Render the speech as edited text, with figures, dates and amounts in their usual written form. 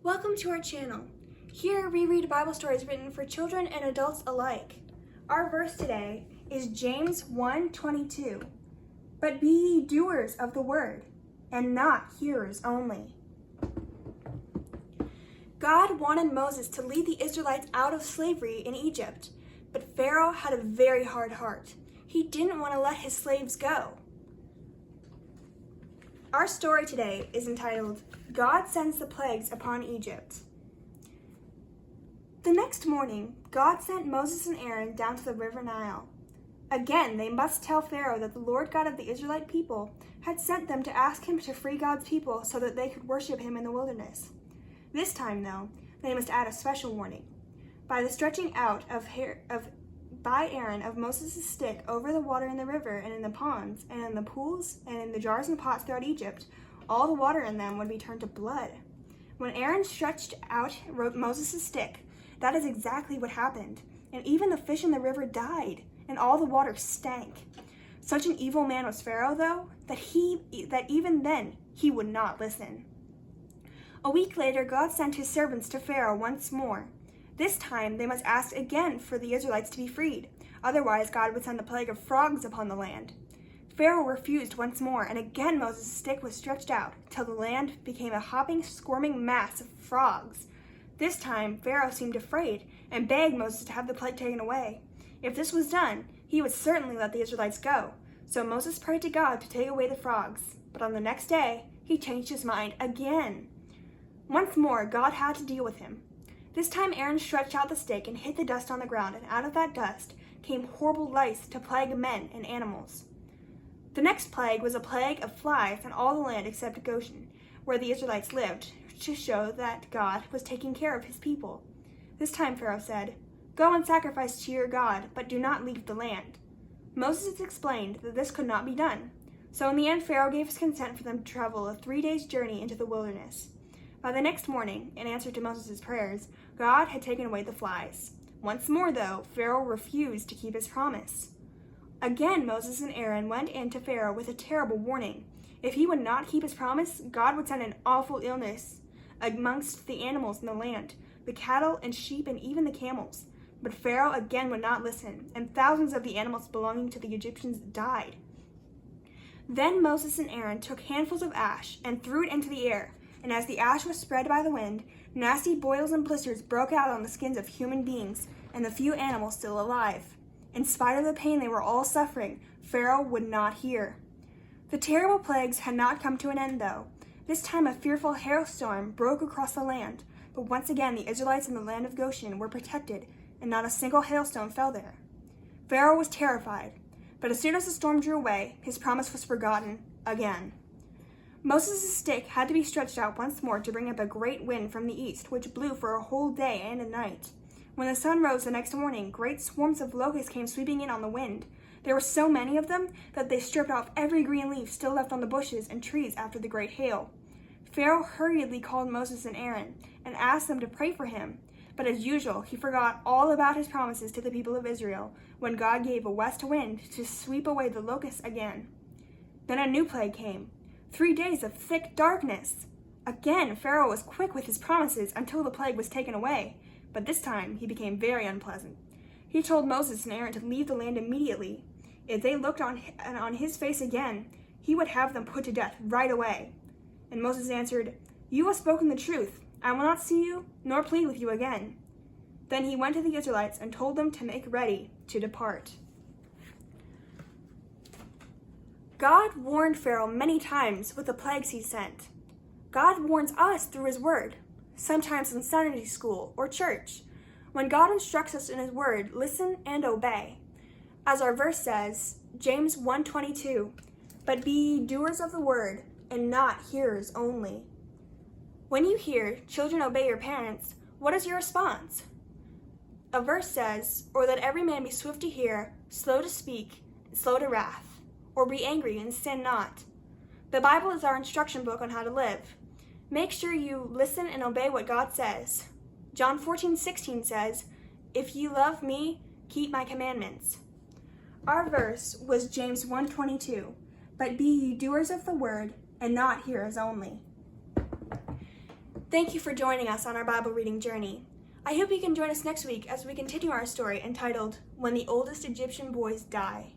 Welcome to our channel. Here we read Bible stories written for children and adults alike. Our verse today is James 1:22. But be ye doers of the word, and not hearers only. God wanted Moses to lead the Israelites out of slavery in Egypt, but Pharaoh had a very hard heart. He didn't want to let his slaves go. Our story today is entitled, God Sends the Plagues Upon Egypt. The next morning, God sent Moses and Aaron down to the river Nile. Again, they must tell Pharaoh that the Lord God of the Israelite people had sent them to ask him to free God's people so that they could worship him in the wilderness. This time, though, they must add a special warning. By the stretching out by Aaron of Moses' stick over the water in the river and in the ponds and in the pools and in the jars and pots throughout Egypt, all the water in them would be turned to blood. When Aaron stretched out Moses' stick, that is exactly what happened, and even the fish in the river died, and all the water stank. Such an evil man was Pharaoh, though, that even then he would not listen. A week later, God sent his servants to Pharaoh once more. This time, they must ask again for the Israelites to be freed. Otherwise, God would send the plague of frogs upon the land. Pharaoh refused once more, and again Moses' stick was stretched out, till the land became a hopping, squirming mass of frogs. This time, Pharaoh seemed afraid, and begged Moses to have the plague taken away. If this was done, he would certainly let the Israelites go. So Moses prayed to God to take away the frogs. But on the next day, he changed his mind again. Once more, God had to deal with him. This time Aaron stretched out the stick and hit the dust on the ground, and out of that dust came horrible lice to plague men and animals. The next plague was a plague of flies on all the land except Goshen, where the Israelites lived, to show that God was taking care of his people. This time Pharaoh said, "Go and sacrifice to your God, but do not leave the land." Moses explained that this could not be done. So in the end, Pharaoh gave his consent for them to travel a 3 days' journey into the wilderness. By the next morning, in answer to Moses' prayers, God had taken away the flies. Once more, though, Pharaoh refused to keep his promise. Again, Moses and Aaron went in to Pharaoh with a terrible warning. If he would not keep his promise, God would send an awful illness amongst the animals in the land, the cattle and sheep and even the camels. But Pharaoh again would not listen, and thousands of the animals belonging to the Egyptians died. Then Moses and Aaron took handfuls of ash and threw it into the air, and as the ash was spread by the wind, nasty boils and blisters broke out on the skins of human beings and the few animals still alive. In spite of the pain they were all suffering, Pharaoh would not hear. The terrible plagues had not come to an end, though. This time a fearful hailstorm broke across the land, but once again the Israelites in the land of Goshen were protected, and not a single hailstone fell there. Pharaoh was terrified, but as soon as the storm drew away, his promise was forgotten again. Moses' stick had to be stretched out once more to bring up a great wind from the east, which blew for a whole day and a night. When the sun rose the next morning, great swarms of locusts came sweeping in on the wind. There were so many of them that they stripped off every green leaf still left on the bushes and trees after the great hail. Pharaoh hurriedly called Moses and Aaron and asked them to pray for him. But as usual, he forgot all about his promises to the people of Israel when God gave a west wind to sweep away the locusts again. Then a new plague came. 3 days of thick darkness. Again, Pharaoh was quick with his promises until the plague was taken away, but this time he became very unpleasant. He told Moses and Aaron to leave the land immediately. If they looked on his face again, he would have them put to death right away. And Moses answered, "You have spoken the truth. I will not see you nor plead with you again." Then he went to the Israelites and told them to make ready to depart. God warned Pharaoh many times with the plagues he sent. God warns us through his word, sometimes in Sunday school or church. When God instructs us in his word, listen and obey. As our verse says, James 1:22, "But be ye doers of the word, and not hearers only." When you hear children obey your parents, what is your response? A verse says, "Or let every man be swift to hear, slow to speak, and slow to wrath. Or be angry and sin not." The Bible is our instruction book on how to live. Make sure you listen and obey what God says. John 14:16 says, "If ye love me, keep my commandments." Our verse was James 1:22, "But be ye doers of the word, and not hearers only." Thank you for joining us on our Bible reading journey. I hope you can join us next week as we continue our story entitled When the Oldest Egyptian Boys Die.